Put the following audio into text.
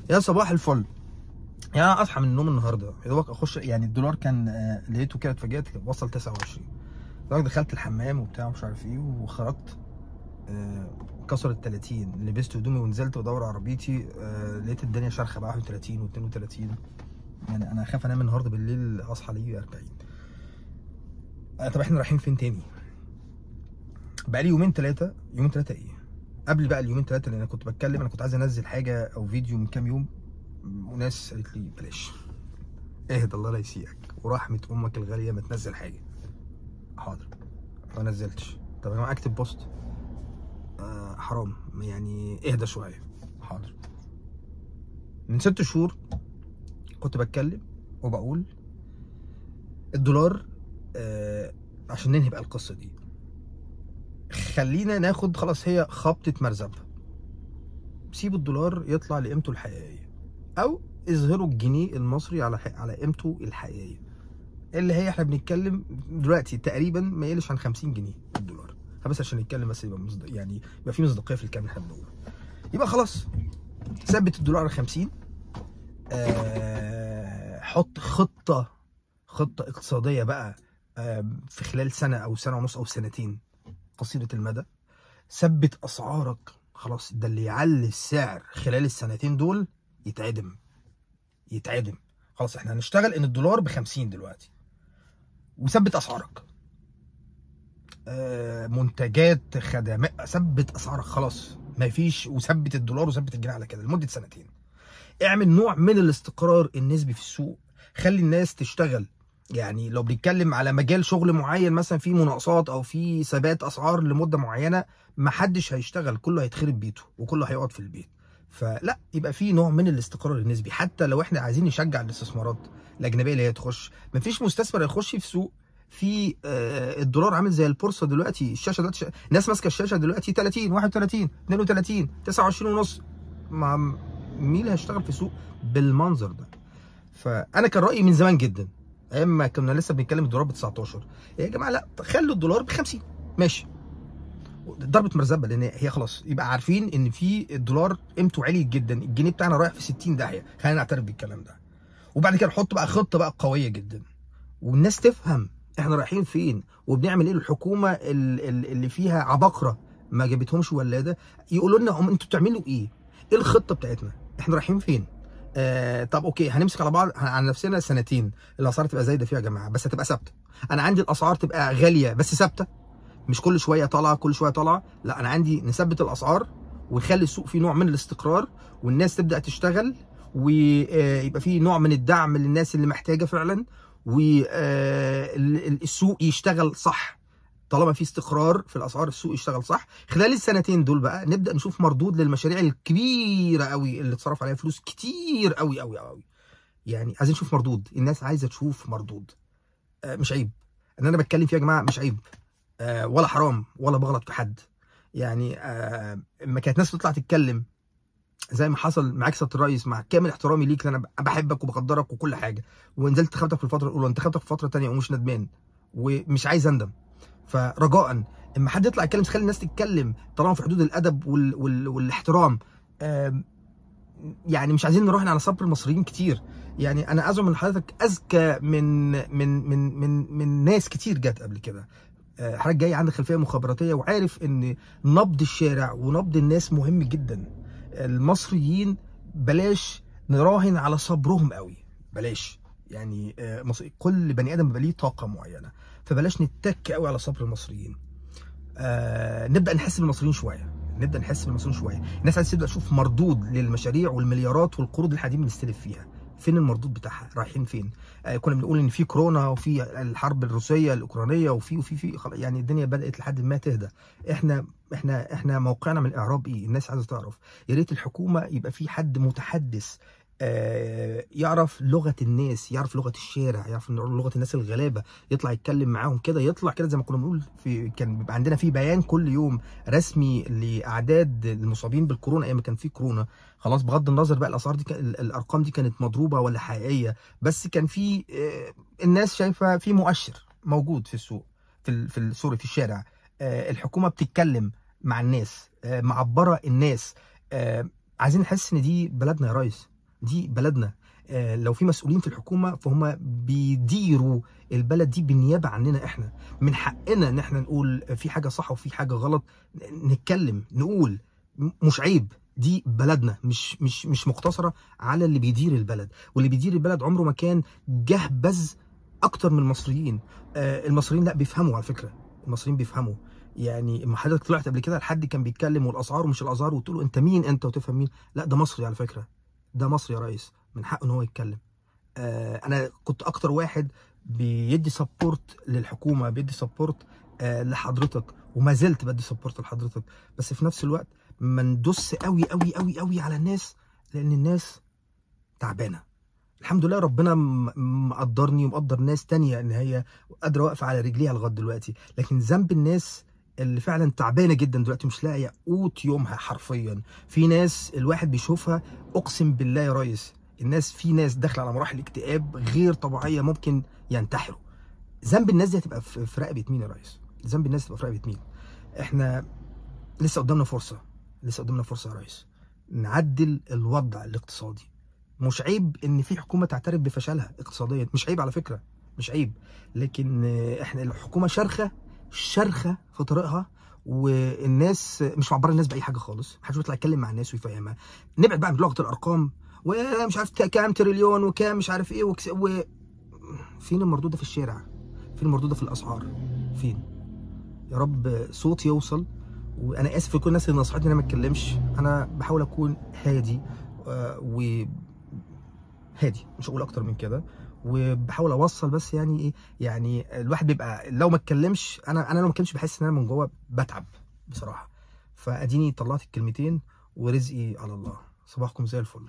يا صباح الفل. يعني انا اصحى من النوم النهارده يا دوبك اخش، يعني الدولار كان لقيته كده، اتفاجئت وصل 29. دخلت الحمام وبتاع مش عارف ايه وخرجت، كسر ال 30. لبست هدومي ونزلت بدور عربيتي، لقيت الدنيا شارخه بقى 31 و32. يعني انا خايف انام النهارده بالليل اصحى الاقيه 40. طب احنا رايحين فين تاني؟ بقى لي يومين ثلاثه، يومين ثلاثه ايه، قبل بقى اليومين ثلاثه اللي انا كنت بتكلم، انا كنت عايز انزل حاجه او فيديو من كام يوم، وناس قالت لي بلاش، اهدى الله لا يسيئك ورحمه امك الغاليه ما تنزل حاجه. حاضر، ما نزلتش. طب يا جماعه اكتب بوست، حرام يعني اهدى شويه. حاضر. من 6 شهور كنت بتكلم وبقول الدولار، عشان ننهي بقى القصه دي، خلينا ناخد خلاص هي خبطه مرزبه، سيب الدولار يطلع لقيمته الحقيقيه، او اظهروا الجنيه المصري على قيمته الحقيقيه، اللي هي احنا بنتكلم دلوقتي تقريبا ما يقلش عن 50 جنيه الدولار. بس عشان نتكلم بس يبقى يعني يبقى في مصداقيه في الكلام اللي احنا بنقوله. يبقى خلاص ثبت الدولار على 50. حط خطه اقتصاديه بقى، في خلال سنه او سنه ونص او سنتين قصيره المدى. ثبت اسعارك، خلاص ده اللي يعلي السعر خلال السنتين دول يتعدم. خلاص احنا هنشتغل ان الدولار ب 50 دلوقتي، وثبت اسعارك، منتجات، خدمات، ثبت اسعارك خلاص مفيش، وثبت الدولار وثبت الجنيه على كده لمده سنتين. اعمل نوع من الاستقرار النسبي في السوق، خلي الناس تشتغل. يعني لو بنتكلم على مجال شغل معين مثلا في مناقصات او في ثبات اسعار لمده معينه، محدش هيشتغل، كله هيتخرب بيته وكله هيقعد في البيت. فلا، يبقى في نوع من الاستقرار النسبي. حتى لو احنا عايزين نشجع الاستثمارات الاجنبيه اللي هي تخش، مفيش مستثمر هيخش في سوق في الدولار عامل زي البورصه دلوقتي. الشاشه دلوقتي الناس ماسكه الشاشه دلوقتي 30 31 32 29 ونص. مع مين اللي هيشتغل في سوق بالمنظر ده؟ فانا كان رايي من زمان جدا، ايام ما كنا لسه بنتكلم الدولار ب 19، يا جماعه لا، خلوا الدولار ب 50 ماشي. ضربه مرزبه، لان هي خلاص يبقى عارفين ان في الدولار قيمته عاليه جدا، الجنيه بتاعنا رايح في 60 داهيه، خلينا نعترف بالكلام ده. وبعد كده نحط بقى خطه بقى قويه جدا، والناس تفهم احنا رايحين فين وبنعمل ايه. الحكومه اللي فيها عباقره ما جابتهمش ولاده يقولوا لنا هم انتوا بتعملوا ايه؟ ايه الخطه بتاعتنا؟ احنا رايحين فين؟ طب اوكي، هنمسك على بعض على نفسنا سنتين، الاسعار تبقى زايده فيها يا جماعه بس هتبقى ثابته. انا عندي الاسعار تبقى غاليه بس ثابته، مش كل شويه طالعه كل شويه طالعه. لا، انا عندي نثبت الاسعار ونخلي السوق فيه نوع من الاستقرار، والناس تبدا تشتغل، ويبقى فيه نوع من الدعم للناس اللي محتاجه فعلا، والسوق يشتغل صح. طالما في استقرار في الاسعار السوق يشتغل صح. خلال السنتين دول بقى نبدا نشوف مردود للمشاريع الكبيره قوي اللي اتصرف عليها فلوس كتير قوي قوي قوي. يعني عايزين نشوف مردود، الناس عايزه تشوف مردود. مش عيب ان انا بتكلم فيه يا جماعه، مش عيب، ولا حرام ولا بغلط في حد. يعني اما كانت ناس تطلع تتكلم زي ما حصل معاك سياده الرئيس، مع كامل احترامي ليك، انا بحبك وبقدرك وكل حاجه، ونزلت انتخبتك في الفتره الاولى وانتخبتك في فتره ثانيه ومش ندمان ومش عايز اندم. فرجاء اما حد يطلع يتكلم خلي الناس تتكلم طالما في حدود الادب والاحترام. يعني مش عايزين نروح على صبر المصريين كتير. يعني انا ازعم ان حضرتك اذكى من ناس كتير جت قبل كده. حضرتك جاي عندك خلفيه مخابراتيه وعارف ان نبض الشارع ونبض الناس مهم جدا. المصريين بلاش نراهن على صبرهم قوي، بلاش. يعني كل بني ادم بيبقى ليه طاقه معينه، فبلاش نتك قوي على صبر المصريين. نبدا نحس بالمصريين شويه، الناس عايزه تبدا تشوف مردود للمشاريع والمليارات والقروض اللي احنا قاعدين بنستلف فيها. فين المردود بتاعها؟ رايحين فين؟ كنا بنقول ان في كورونا وفي الحرب الروسيه الاوكرانيه وفي يعني الدنيا بدات لحد ما تهدى. احنا موقعنا من الاعراب ايه؟ الناس عايزه تعرف. يا ريت الحكومه يبقى في حد متحدث يعرف لغه الناس، يعرف لغه الشارع، يعرف لغه الناس الغلابه، يطلع يتكلم معاهم كده، يطلع كده زي ما كنا بنقول كان بيبقى عندنا في بيان كل يوم رسمي لاعداد المصابين بالكورونا ايام ما كان في كورونا. خلاص بغض النظر بقى الاسعار دي الارقام دي كانت مضروبه ولا حقيقيه، بس كان في الناس شايفه في مؤشر موجود في السوق، سوري في الشارع. الحكومه بتتكلم مع الناس، معبره الناس. عايزين نحس ان دي بلدنا يا ريس. دي بلدنا. لو في مسؤولين في الحكومه فهم بيديروا البلد دي بالنيابه عننا احنا. من حقنا ان احنا نقول في حاجه صح وفي حاجه غلط، نتكلم نقول، مش عيب. دي بلدنا، مش مقتصره على اللي بيدير البلد. واللي بيدير البلد عمره ما كان جهبذ اكتر من المصريين. المصريين لا بيفهموا على فكره، المصريين بيفهموا. يعني اما حضرتك طلعت قبل كده لحد كان بيتكلم والاسعار ومش الاسعار وقلت له انت مين انت وتفهم مين؟ لا ده مصري على فكره، ده مصري يا ريس، من حقه ان هو يتكلم. انا كنت اكتر واحد بيدي سبورت للحكومه، بيدي سبورت لحضرتك، وما زلت بدي سبورت لحضرتك. بس في نفس الوقت ما ندوس قوي قوي قوي قوي على الناس، لان الناس تعبانه. الحمد لله ربنا مقدرني ومقدر ناس تانية ان هي قادره واقفه على رجليها لغايه دلوقتي، لكن ذنب الناس اللي فعلا تعبانه جدا دلوقتي مش لاقيه قوت يومها حرفيا. في ناس الواحد بيشوفها اقسم بالله يا ريس، الناس في ناس داخله على مراحل اكتئاب غير طبيعيه، ممكن ينتحروا. ذنب الناس دي هتبقى في رقبه مين يا ريس؟ ذنب الناس هتبقى في رقبه مين؟ احنا لسه قدامنا فرصه، لسه قدامنا فرصه يا ريس نعدل الوضع الاقتصادي. مش عيب ان في حكومه تعترف بفشلها اقتصاديا، مش عيب على فكره، مش عيب. لكن احنا الحكومه شرخه في طريقها، والناس مش معبره الناس باي حاجه خالص. محدش بيطلع يتكلم مع الناس ويفهمها. نبعد بقى عن لغه الارقام ومش عارف كام تريليون وكام مش عارف ايه فين المردوده في الشارع؟ فين المردوده في الاسعار؟ فين؟ يا رب صوتي يوصل. وانا اسف لكل الناس اللي نصحتني ان انا ما اتكلمش. انا بحاول اكون هادي هادي، مش هقول اكتر من كده، وبحاول اوصل بس يعني ايه. يعني الواحد بيبقى لو ما اتكلمش، انا لو ما اتكلمش بحس ان انا من جوه بتعب بصراحه. فاديني طلعت الكلمتين ورزقي على الله. صباحكم زي الفل.